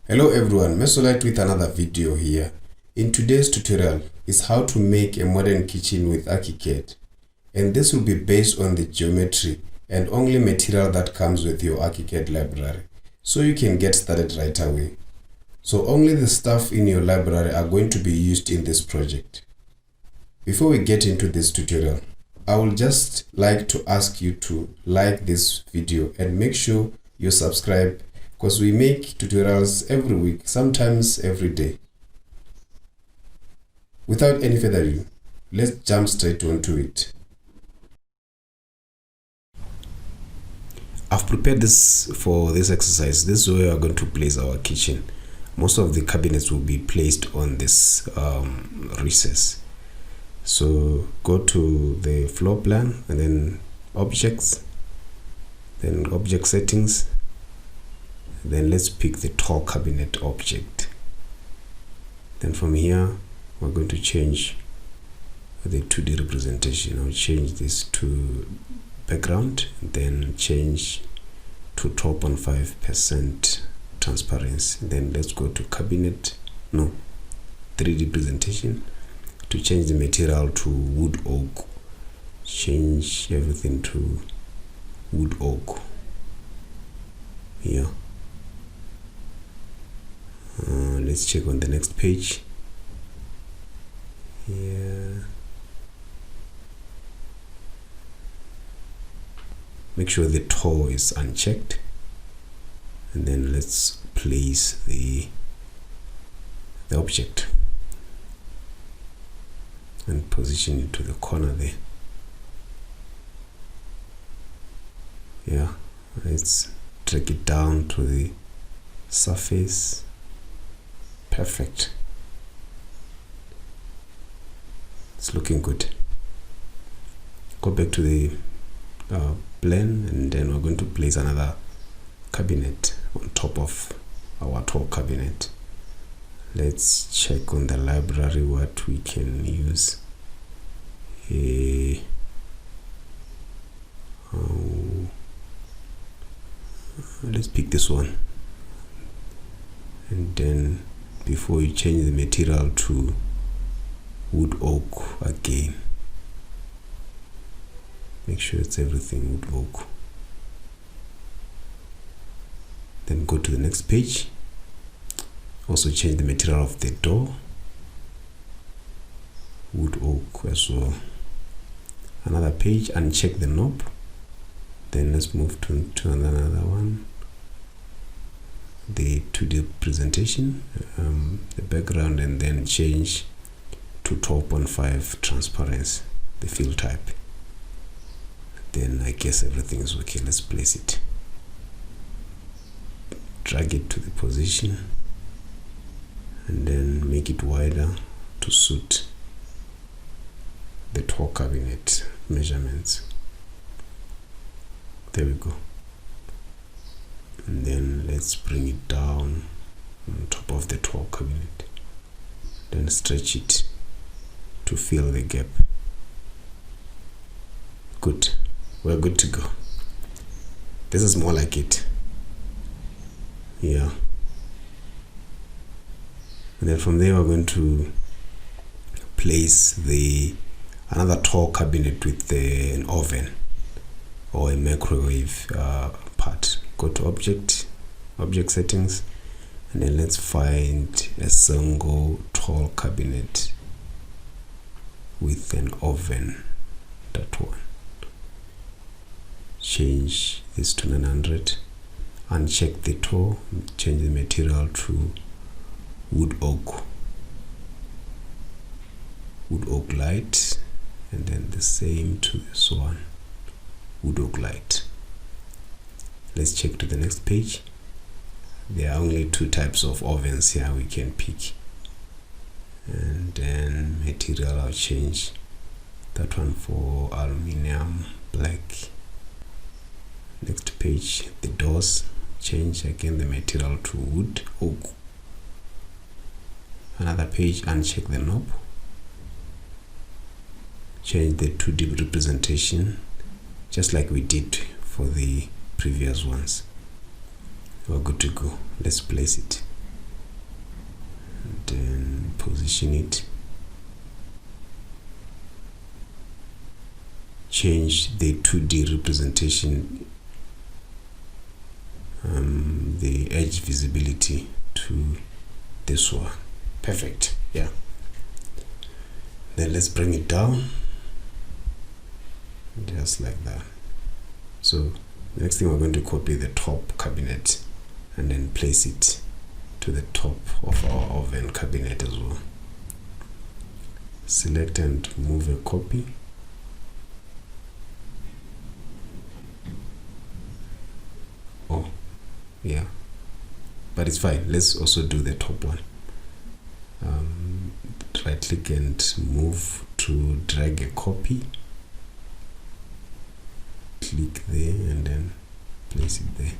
Hello everyone, Mesolite with another video here. In today's tutorial is how to make a modern kitchen with ArchiCAD, and this will be based on the geometry and only material that comes with your ArchiCAD library, so you can get started right away. So only the stuff in your library are going to be used in this project. Before we get into this tutorial, I would just like to ask you to like this video and make sure you subscribe, because we make tutorials every week, sometimes every day. Without any further ado, let's jump straight onto it. I've prepared this for this exercise. This is where we are going to place our kitchen. Most of the cabinets will be placed on this recess. So go to the floor plan and then objects, then object settings. Then let's pick the tall cabinet object. Then from here, we're going to change the 2D representation. I'll change this to background, and then change to 12.5% transparency. Then let's go to 3D presentation. To change the material to wood oak, change everything to wood oak here. Let's check on the next page. Here, make sure the toe is unchecked, and then let's place the object and position it to the corner there. Yeah, let's drag it down to the surface. Perfect. It's looking good. Go back to the plane, and then we're going to place another cabinet on top of our tall cabinet. Let's check on the library what we can use. Let's pick this one, and then before you change the material to wood oak again, make sure it's everything wood oak. Then go to the next page. Also change the material of the door, wood oak as well. Another page, uncheck the knob. Then let's move to another one, the 2D presentation, the background, and then change to 12.5 transparency, the fill type. Then I guess everything is okay. Let's place it. Drag it to the position, and then make it wider to suit the tall cabinet measurements. There we go. And then let's bring it down on top of the tall cabinet. Then stretch it to fill the gap. Good. We're good to go. This is more like it. Yeah. And then from there, we're going to place another tall cabinet with an oven or a microwave part. Go to object settings, and then let's find a single tall cabinet with an oven. That one. Change this to 900. Uncheck the toe. Change the material to wood oak light, and then the same to this one, wood oak light. Let's check to the next page. There are only two types of ovens here we can pick, and then material, I'll change that one for aluminum black. Next page, the doors, change again the material to wood oak. Another page, uncheck the knob, change the 2D representation just like we did for the previous ones. We're good to go. Let's place it. position it. Change the 2D representation, the edge visibility to this one. Perfect. Yeah. Then let's bring it down just like that. So the next thing, we're going to copy the top cabinet and then place it to the top of our oven cabinet as well. Select and move a copy. Oh, yeah, but it's fine. Let's also do the top one. Right click and move to drag a copy. Click there and then place it there.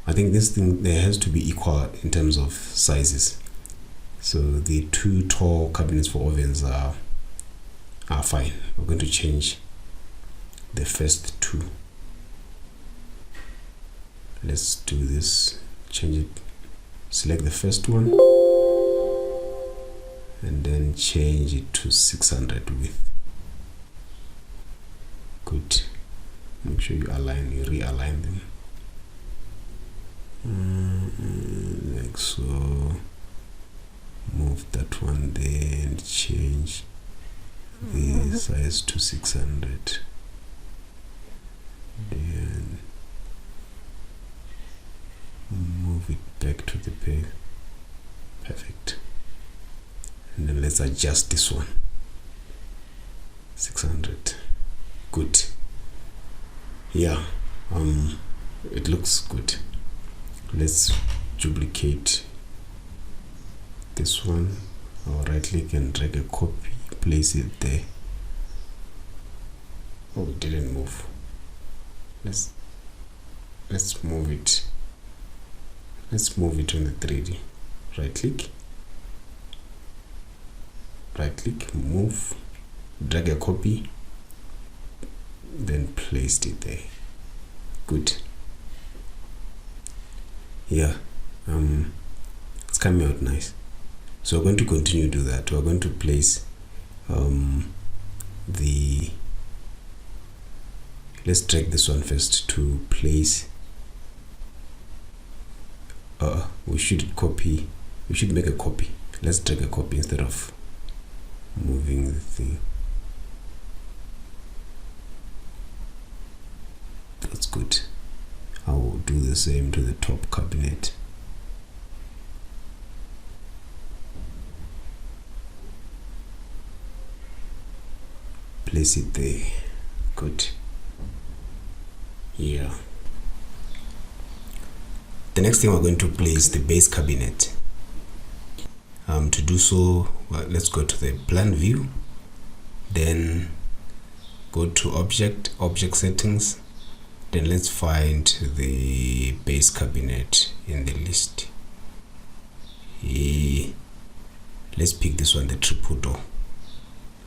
I think this thing there has to be equal in terms of sizes. So the two tall cabinets for ovens are fine. We're going to change the first two. Let's do this. Change it. Select the first one and then change it to 600 width. Good. Make sure you realign them like so. Move that one there and change the size to 600 and move it back to the page. Perfect. And then let's adjust this one. 600. Good. Yeah, it looks good. Let's duplicate this one. I'll right click and drag a copy, place it there. Oh, it didn't move. Let's move it. Let's move it on the 3D. Right click, move, drag a copy, then placed it there. Good. Yeah, it's coming out nice. So we're going to continue to do that. We're going to place let's drag this one first to place. We should make a copy. Let's drag a copy instead of moving the thing. That's good. I will do the same to the top cabinet. Place it there. Good. Yeah. The next thing, we're going to place the base cabinet. To do so, well, let's go to the plan view, then go to object settings, then let's find the base cabinet in the list. Let's pick this one, the triple door.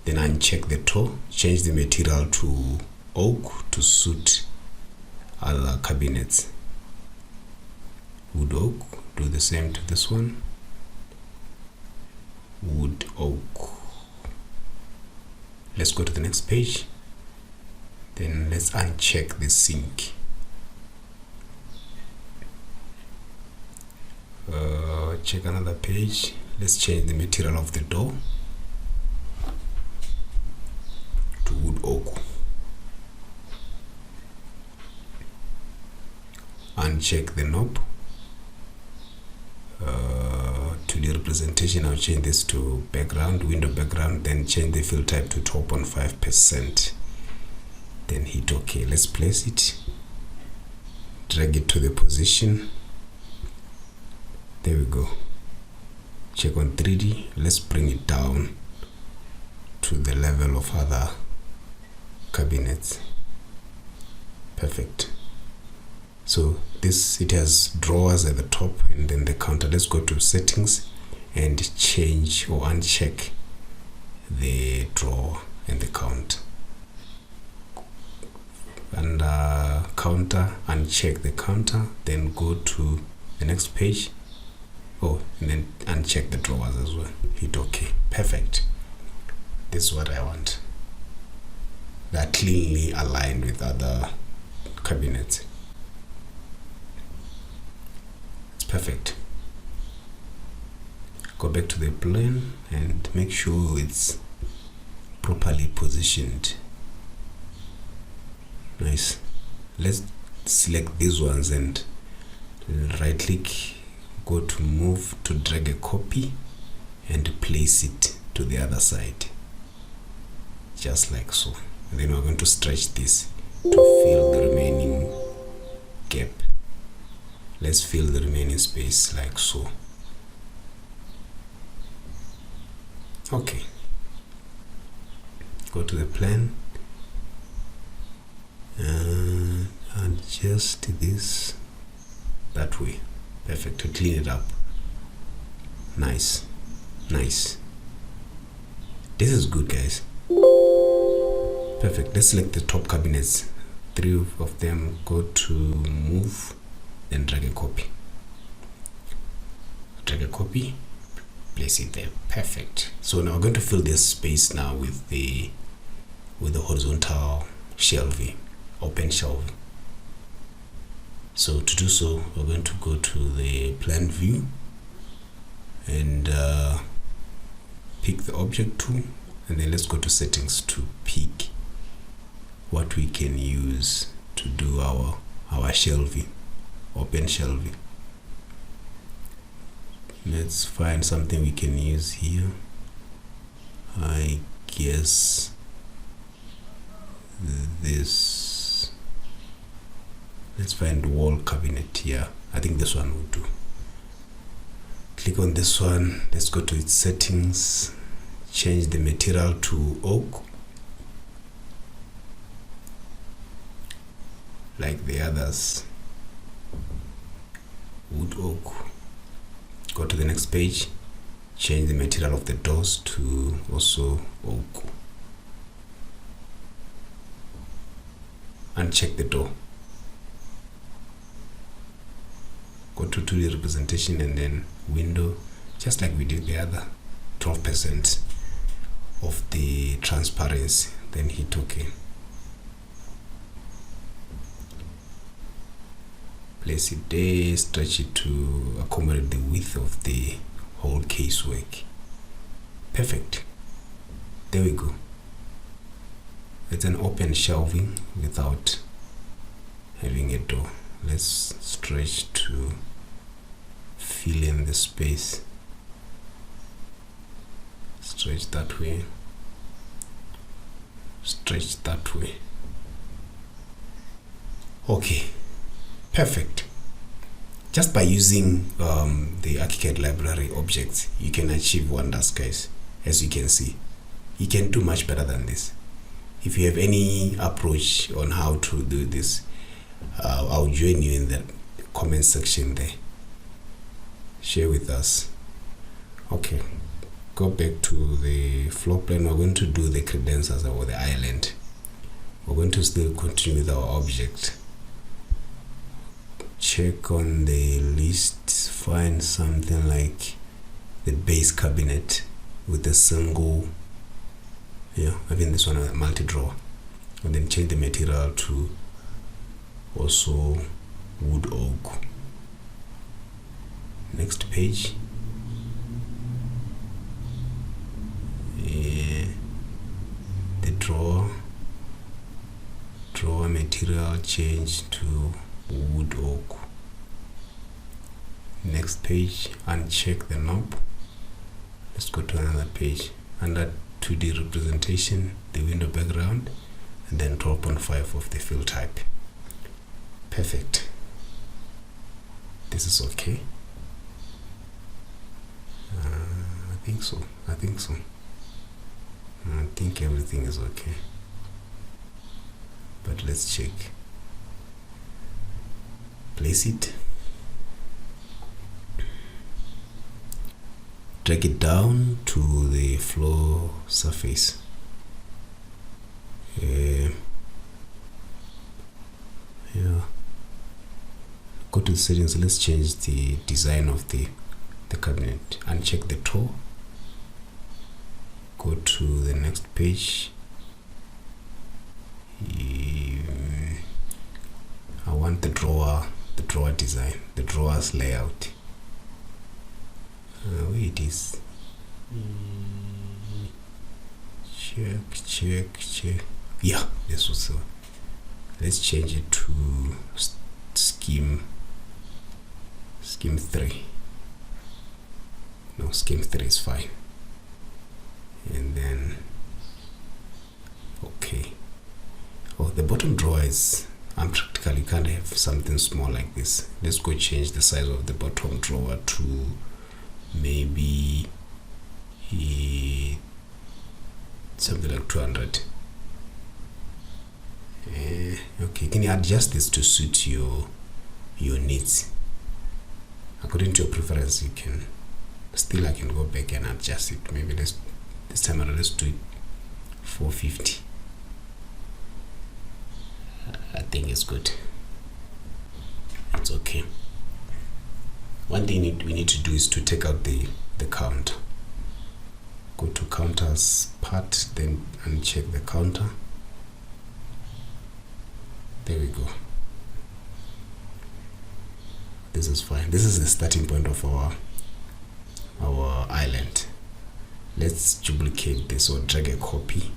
Then uncheck the toe, change the material to oak to suit other cabinets. Wood oak, do the same to this one. Wood oak. Let's go to the next page. Then let's uncheck the sink. Check another page. Let's change the material of the door to wood oak. Uncheck the knob. To the representation, I'll change this to background, window background, then change the fill type to 12.5%. Then hit OK. Let's place it. Drag it to the position. There we go. Check on 3D. Let's bring it down to the level of other cabinets. Perfect. So it has drawers at the top and then the counter. Let's go to settings and change or uncheck the drawer and the count. And counter, uncheck the counter, then go to the next page Oh, and then uncheck the drawers as well. Hit OK. Perfect. This is what I want. They're cleanly aligned with other cabinets. It's perfect. Go back to the plane and make sure it's properly positioned. Nice. Let's select these ones and right click, go to move to drag a copy and place it to the other side, just like so. And then we're going to stretch this to fill the remaining gap. Let's fill the remaining space like so. Okay. Go to the plan and adjust this that way. Perfect. To clean it up. Nice. Nice. This is good, guys. Perfect. Let's select the top cabinets. 3 of them. Go to move, then drag a copy. Drag a copy. Place it there. Perfect. So now we're going to fill this space now with the horizontal shelving, open shelving. So to do so, we're going to go to the plan view and pick the object tool, and then let's go to settings to pick what we can use to do our shelving, open shelving. Let's find something we can use here. I guess this. Let's find wall cabinet here. I think this one will do. Click on this one. Let's go to its settings. Change the material to oak, like the others. Wood oak. Go to the next page. Change the material of the doors to also oak. Uncheck the door. Go to 2D representation and then window, just like we did the other. 12% of the transparency. Then hit OK. Place it there, stretch it to accommodate the width of the whole casework. Perfect. There we go. It's an open shelving without having a door. Let's stretch to fill in the space. Stretch that way. Stretch that way. Okay. Perfect. Just by using the ArchiCAD library objects, you can achieve wonders, guys. As you can see, you can do much better than this. If you have any approach on how to do this, I'll join you in the comment section there. Share with us. Okay, go back to the floor plan. We're going to do the credenzas or the island. We're going to still continue with our object. Check on the list, find something like the base cabinet with a single, having this one a multi-drawer, and then change the material to also wood oak. Next page. The drawer material change to wood oak. Next page, uncheck the knob. Let's go to another page. Under 2D representation, the window background, and then 12.5 of the fill type. Perfect. This is okay. I think so. I think everything is okay. But let's check. Place it. Drag It down to the floor surface. Go to the settings. Let's change the design of the the cabinet, uncheck the toe, go to the next page. I want the drawer design, the drawer's layout. Where it is. Check. Yeah, this was so. Let's change it to scheme 3. No, scheme 3 is fine. And then okay. Oh, the bottom drawer is practically can't have something small like this. Let's go change the size of the bottom drawer to maybe something like 200. Okay, can you adjust this to suit your needs according to your preference? You can still, I can go back and adjust it. Maybe this time around let's do it 450. I think it's good. It's okay. One thing we need to do is to take out the counter. Go to counters part, then uncheck the counter. There we go. This is fine. This is the starting point of our island. Let's duplicate this or drag a copy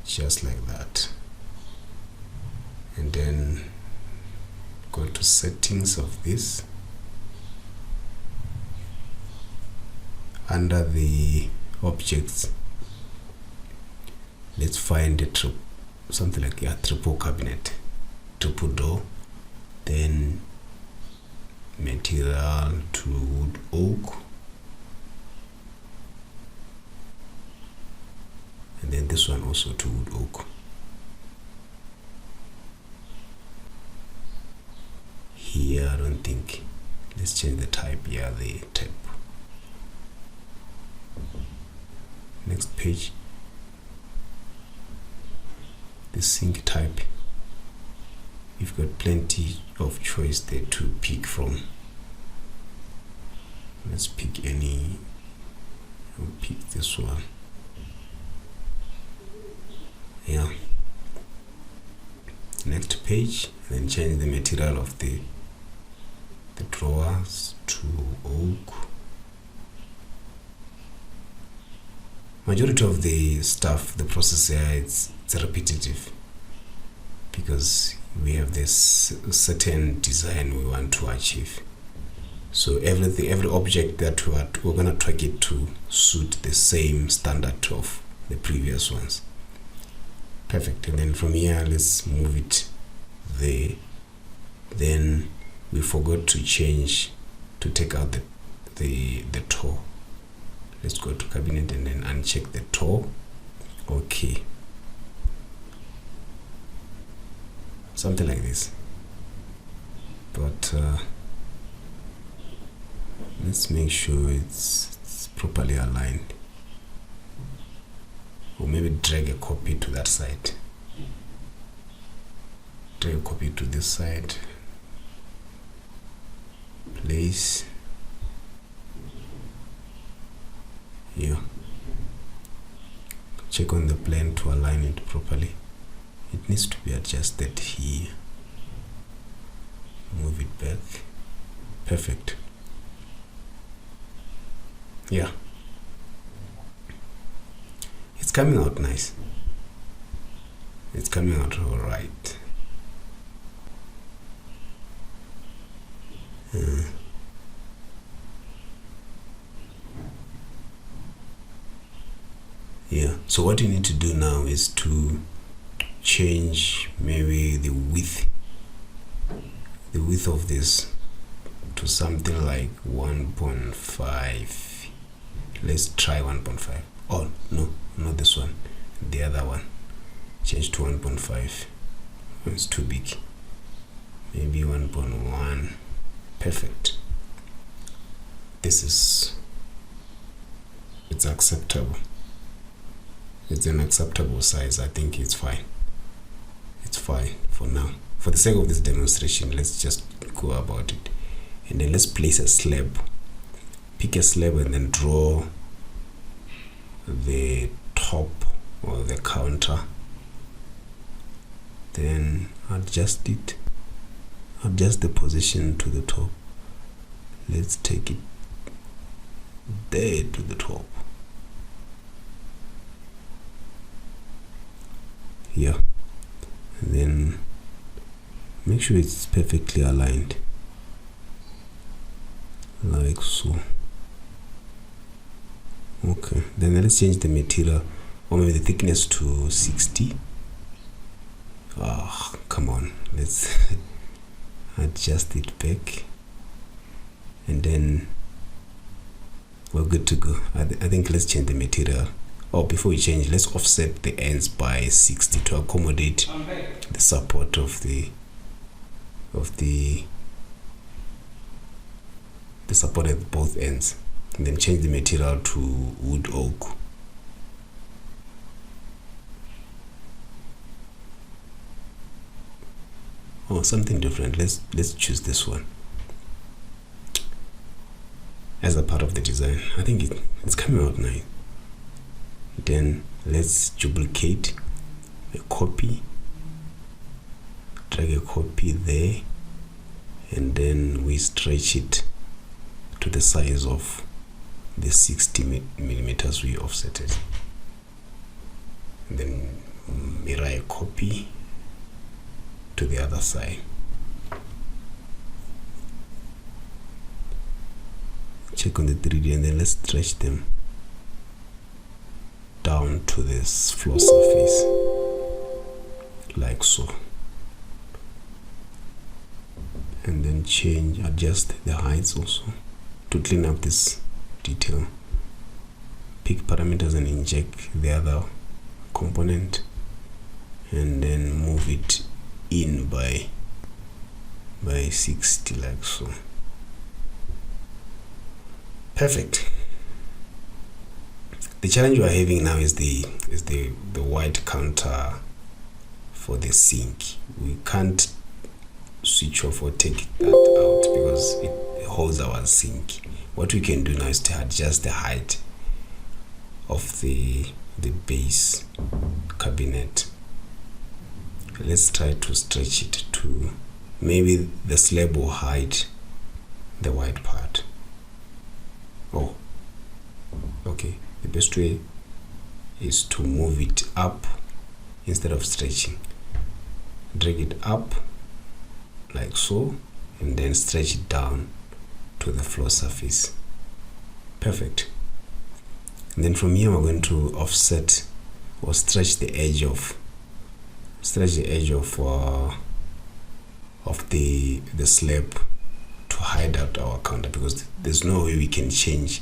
just like that, and then go to settings of this. Under the objects, let's find a something like a triple cabinet, triple door, then material to wood oak, and then this one also to wood oak. Here I don't think, let's change the type. Here the type. Next page, the sink type. You've got plenty of choice there to pick from. Let's pick any. I'll pick this one. Yeah. Next page, then change the material of the drawers to oak. Majority of the stuff, the process here, it's repetitive because we have this certain design we want to achieve. So every object that we're gonna track it to suit the same standard of the previous ones. Perfect. And then from here, let's move it there. Then we forgot to take out the toe. Let's go to cabinet and then uncheck the toe. Okay. Something like this. But let's make sure it's properly aligned. Or maybe drag a copy to that side. Drag a copy to this side. Place. Here. Check on the plane to align it properly. It needs to be adjusted here. Move it back. Perfect. Yeah. It's coming out nice. It's coming out all right. Yeah, so what you need to do now is to change maybe the width of this to something like 1.5. Let's try 1.5. Oh no, not this one, the other one. Change to 1.5. It's too big. Maybe 1.1. Perfect. It's acceptable. It's an acceptable size. I think it's fine. It's fine for now. For the sake of this demonstration, let's just go about it. and then let's place a slab. Pick a slab and then draw the top or the counter, then adjust it, adjust the position to the top. Let's take it there to the top. Here, and then make sure it's perfectly aligned like so. Okay, then let's change the material, or maybe the thickness to 60. Come on, let's adjust it back, and then we're good to go. I think let's change the material. Before we change, let's offset the ends by 60 to accommodate the support of the support at both ends, and then change the material to wood oak. Something different. Let's choose this one as a part of the design. I think it's coming out nice. Then let's duplicate a copy, drag a copy there, and then we stretch it to the size of the 60 millimeters we offsetted. And then mirror a copy to the other side. Check on the 3D, and then let's stretch them down to this floor surface like so, and then adjust the heights also to clean up this detail. Pick parameters and inject the other component, and then move it in by 60 like so. Perfect. The challenge we are having now is the white counter for the sink. We can't switch off or take that out because it holds our sink. What we can do now is to adjust the height of the base cabinet. Let's try to stretch it to maybe the slab will hide the white part. Okay. The best way is to move it up instead of stretching. Drag it up like so, and then stretch it down to the floor surface. Perfect. And then from here we're going to offset or stretch the edge of the slab to hide out our counter, because there's no way we can change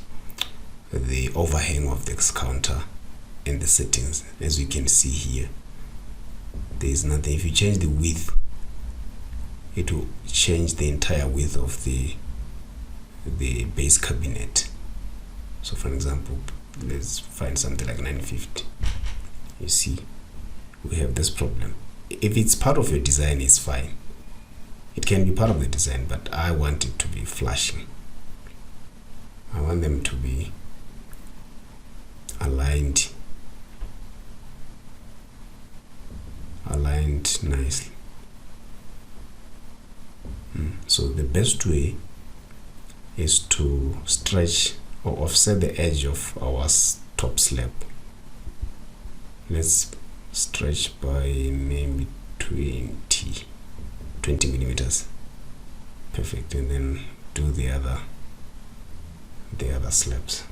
the overhang of this counter in the settings. As you can see here, there is nothing. If you change the width, it will change the entire width of the base cabinet. So for example, let's find something like 950. You see, we have this problem. If it's part of your design, it's fine. It can be part of the design, but I want it to be flashing. I want them to be aligned nicely. So the best way is to stretch or offset the edge of our top slab. Let's stretch by maybe 20 millimeters. Perfect. And then do the other slabs.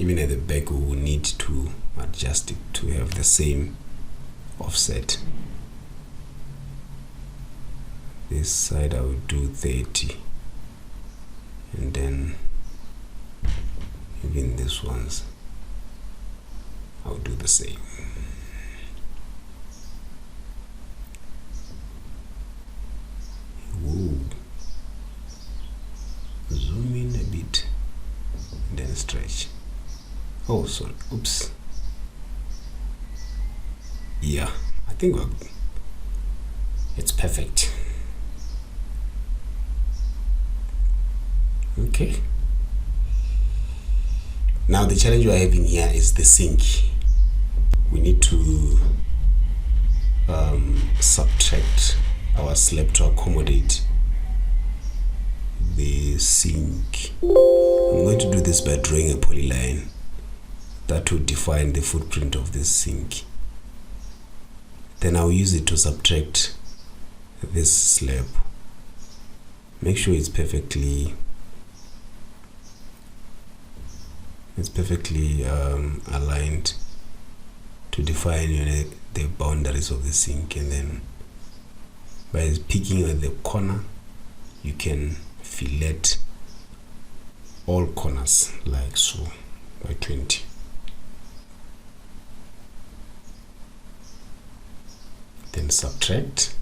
Even at the back, we will need to adjust it to have the same offset. This side I will do 30, and then even these ones I'll do the same. Whoa. Zoom in a bit, then stretch. Sorry, oops. Yeah, I think It's perfect. Okay. Now the challenge we're having here is the sink. We need to subtract our slab to accommodate the sink. I'm going to do this by drawing a polyline that will define the footprint of this sink. Then I'll use it to subtract this slab. Make sure it's perfectly aligned to define the boundaries of the sink, and then by picking at the corner you can fillet all corners like so by 20. Then subtract.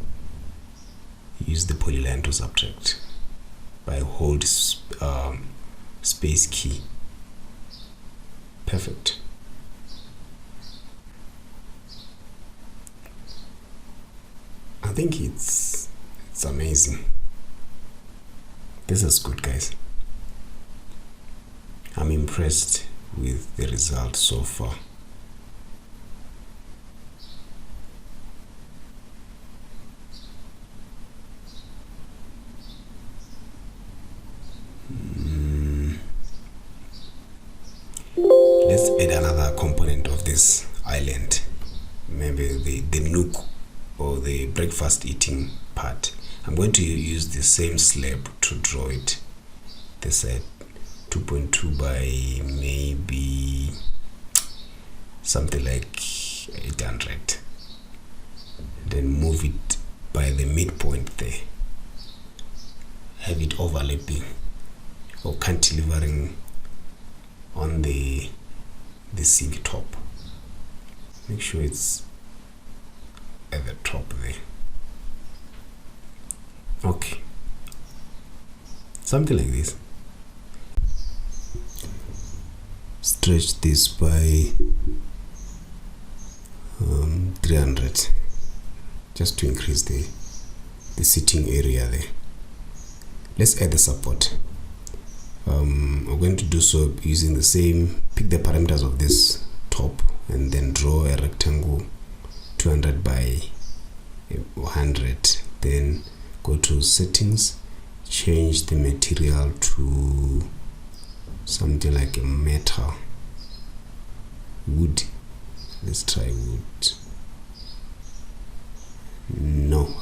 Use the polyline to subtract by hold space key. Perfect. I think it's amazing. This is good, guys. I'm impressed with the result so far. Let's add another component of this island, maybe the nook or the breakfast eating part. I'm going to use the same slab to draw it. This side 2.2 by maybe something like 800. Then move it by the midpoint there. Have it overlapping or cantilevering on the sink top. Make sure it's at the top there. Okay, something like this. Stretch this by 300 just to increase the sitting area there. Let's add the support. I'm going to do so using the same, pick the parameters of this top and then draw a rectangle 200 by 100. Then go to settings, change the material to something like a metal, wood. Let's try wood. No,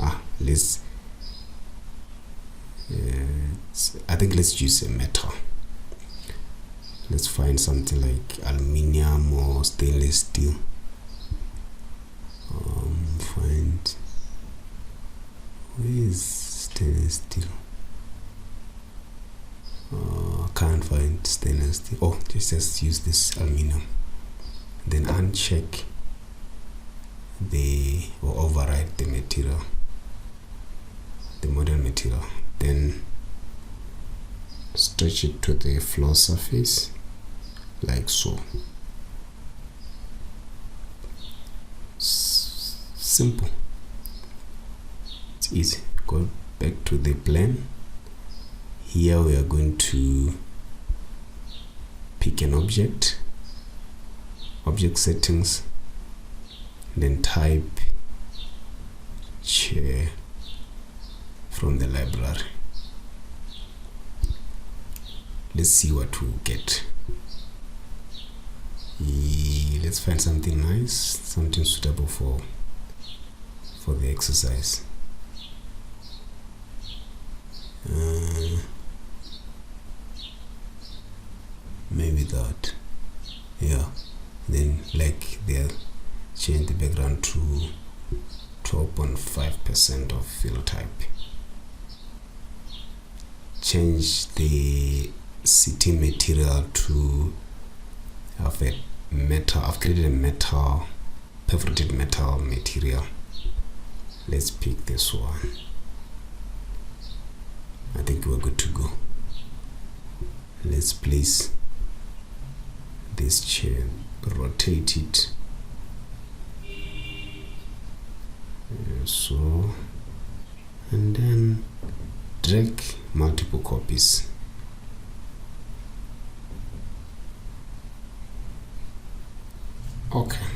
I think let's use a metal. Let's find something like aluminium or stainless steel. Find, where is stainless steel? Can't find stainless steel. Oh, just use this aluminium. Then uncheck or override the material, the model material. Then stretch it to the floor surface like so. Simple. It's easy. Go back to the plane. Here we are going to pick an object settings, then type chair from the library. Let's see what we'll get. Let's find something nice, something suitable for the exercise. Maybe that. Yeah. Then like there, change the background to 12.5% of fill type. Change the sitting material to have a metal. I've created a metal, perforated metal material. Let's pick this one. I think we're good to go. Let's place this chair, rotate it so and then drag multiple copies. Okay,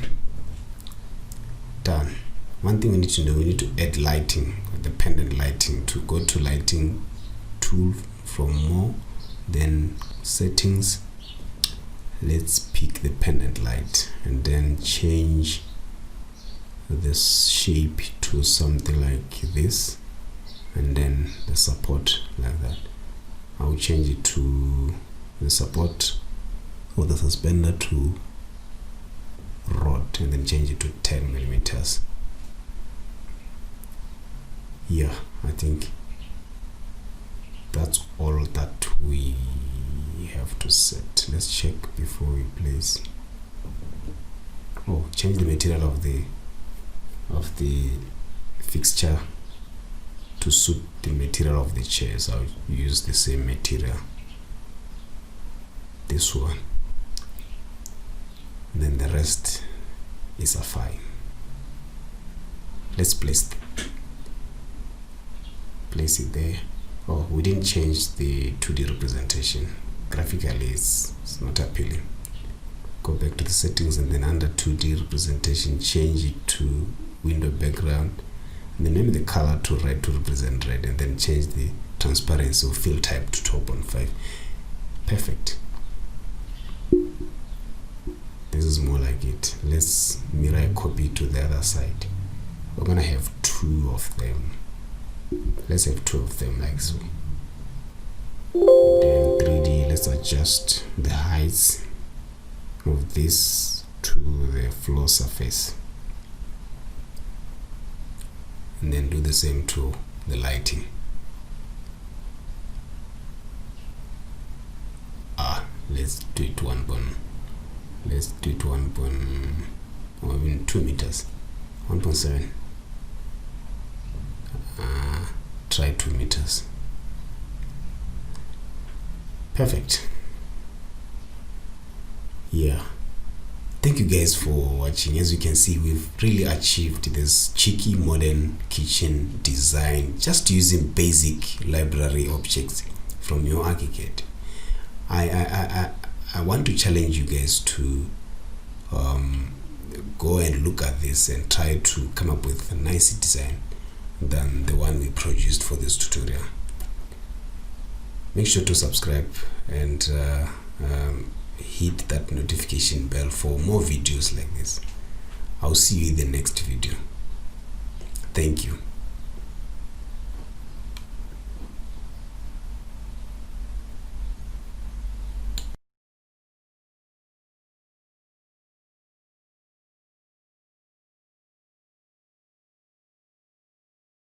done. One thing we need to know, we need to add lighting, the pendant lighting. To go to lighting tool from more, then settings, let's pick the pendant light and then change this shape to something like this, and then the support like that. I'll change it to the support or the suspender to rod, and then change it to 10 millimeters. Yeah, I think that's all that we have to set. Let's check before we place. Oh, change the material of the fixture to suit the material of the chairs. I'll use the same material, this one, and then the rest is a fine. Let's place it there. Oh, we didn't change the 2D representation. Graphically it's not appealing. Go back to the settings, and then under 2D representation, change it to window background, and then maybe the color to red to represent red, and then change the transparency or fill type to 12.5. Perfect. This is more like it. Let's mirror a copy to the other side. We're gonna have two of them. Let's have two of them like so. Then 3D, let's adjust the heights of this to the floor surface, and then do the same to the lighting. Let's do it 1 or even 2 meters, 1.7. Try 2 meters. Perfect. Yeah, thank you guys for watching. As you can see, we've really achieved this Chic Modern Kitchen Design just using basic library objects from your ArchiCAD. I want to challenge you guys to go and look at this and try to come up with a nicer design than the one we produced for this tutorial. Make sure to subscribe and hit that notification bell for more videos like this. I'll see you in the next video. Thank you.